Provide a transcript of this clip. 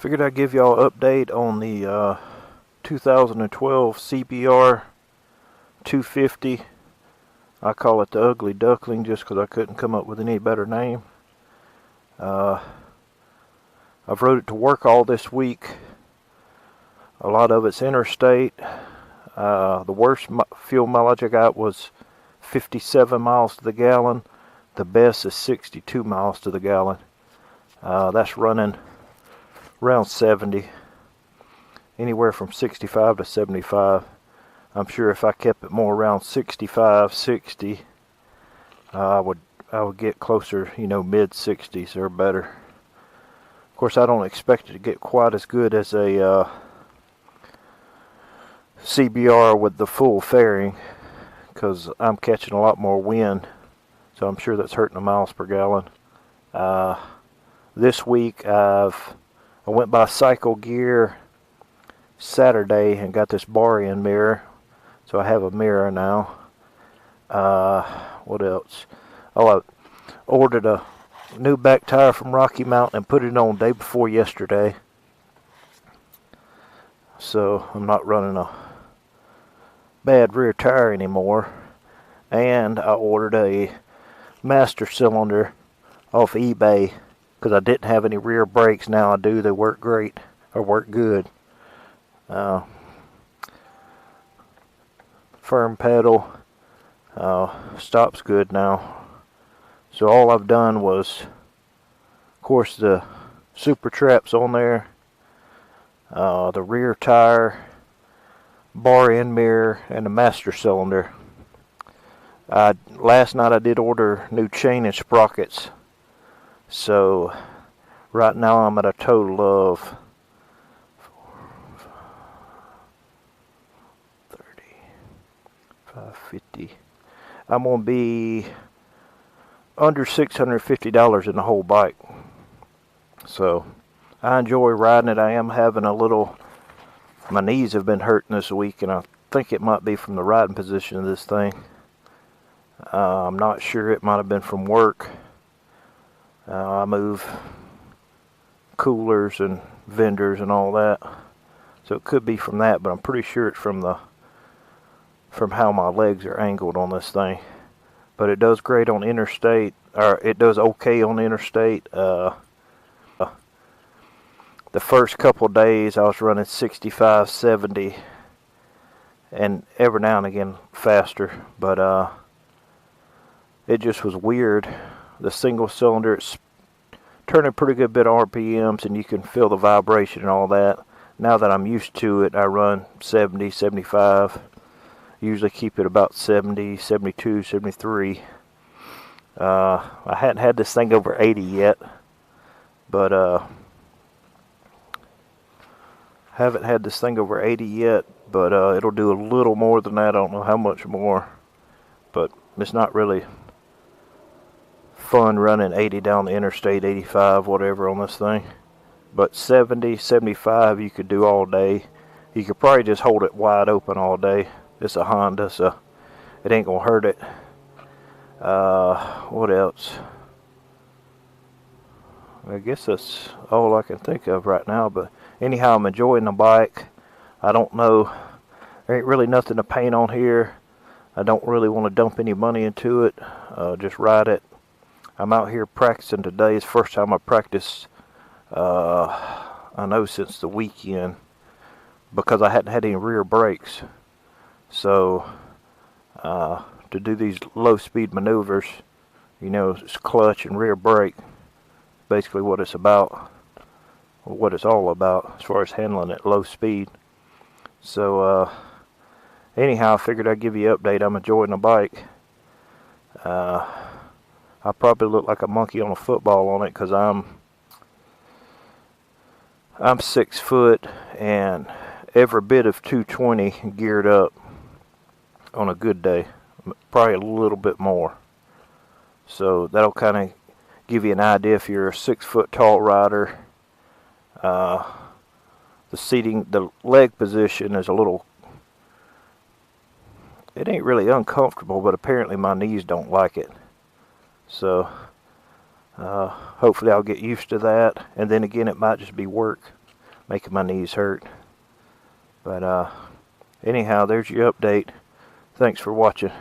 Figured I'd give y'all an update on the 2012 CBR 250. I call it the Ugly Duckling just because I couldn't come up with any better name. I've rode it to work all this week. A lot of it's interstate. The worst fuel mileage I got was 57 miles to the gallon. The best is 62 miles to the gallon. That's running around 70, anywhere from 65 to 75. I'm sure if I kept it more around 65, 60, I would get closer, mid 60s or better. Of course, I don't expect it to get quite as good as a CBR with the full fairing, because I'm catching a lot more wind, so I'm sure that's hurting the miles per gallon. This week I went by Cycle Gear Saturday and got this bar-end mirror, so I have a mirror now. What else? Oh, I ordered a new back tire from Rocky Mountain and put it on day before yesterday, so I'm not running a bad rear tire anymore. And I ordered a master cylinder off eBay because I didn't have any rear brakes. Now I do. They work great, or work good. Firm pedal, stops good now. So all I've done was, of course, the super traps on there, the rear tire, bar end mirror, and the master cylinder. Last night I did order new chain and sprockets. So right now I'm at a total of 550. I'm going to be under $650 in the whole bike. So I enjoy riding it. I am having my knees have been hurting this week, and I think it might be from the riding position of this thing. I'm not sure. It might have been from work. I move coolers and vendors and all that, so it could be from that, but I'm pretty sure it's from how my legs are angled on this thing. But it does great on interstate, or it does okay on interstate. The first couple days I was running 65, 70, and every now and again faster, but it just was weird. The single cylinder, it's turning a pretty good bit of RPMs, and you can feel the vibration and all that. Now that I'm used to it, I run 70, 75. Usually keep it about 70, 72, 73. I hadn't had this thing over 80 yet, but haven't had this thing over 80 yet, but it'll do a little more than that. I don't know how much more, but it's not really fun running 80 down the interstate, 85, whatever on this thing. But 70, 75 you could do all day. You could probably just hold it wide open all day. It's a Honda, so it ain't gonna hurt it. What else? I guess that's all I can think of right now, but anyhow, I'm enjoying the bike. I don't know, there ain't really nothing to paint on here. I don't really want to dump any money into it. Just ride it. I'm out here practicing today. It's the first time I practiced, I know, since the weekend, because I hadn't had any rear brakes. So to do these low speed maneuvers, it's clutch and rear brake, basically what it's about, or what it's all about as far as handling at low speed. So anyhow, I figured I'd give you an update. I'm enjoying the bike. I probably look like a monkey on a football on it, because I'm 6 foot and every bit of 220 geared up on a good day, probably a little bit more. So that'll kind of give you an idea if you're a 6 foot tall rider. The leg position is it ain't really uncomfortable, but apparently my knees don't like it. So hopefully I'll get used to that, and then again it might just be work. making my knees hurt. But anyhow, there's your update. Thanks for watching.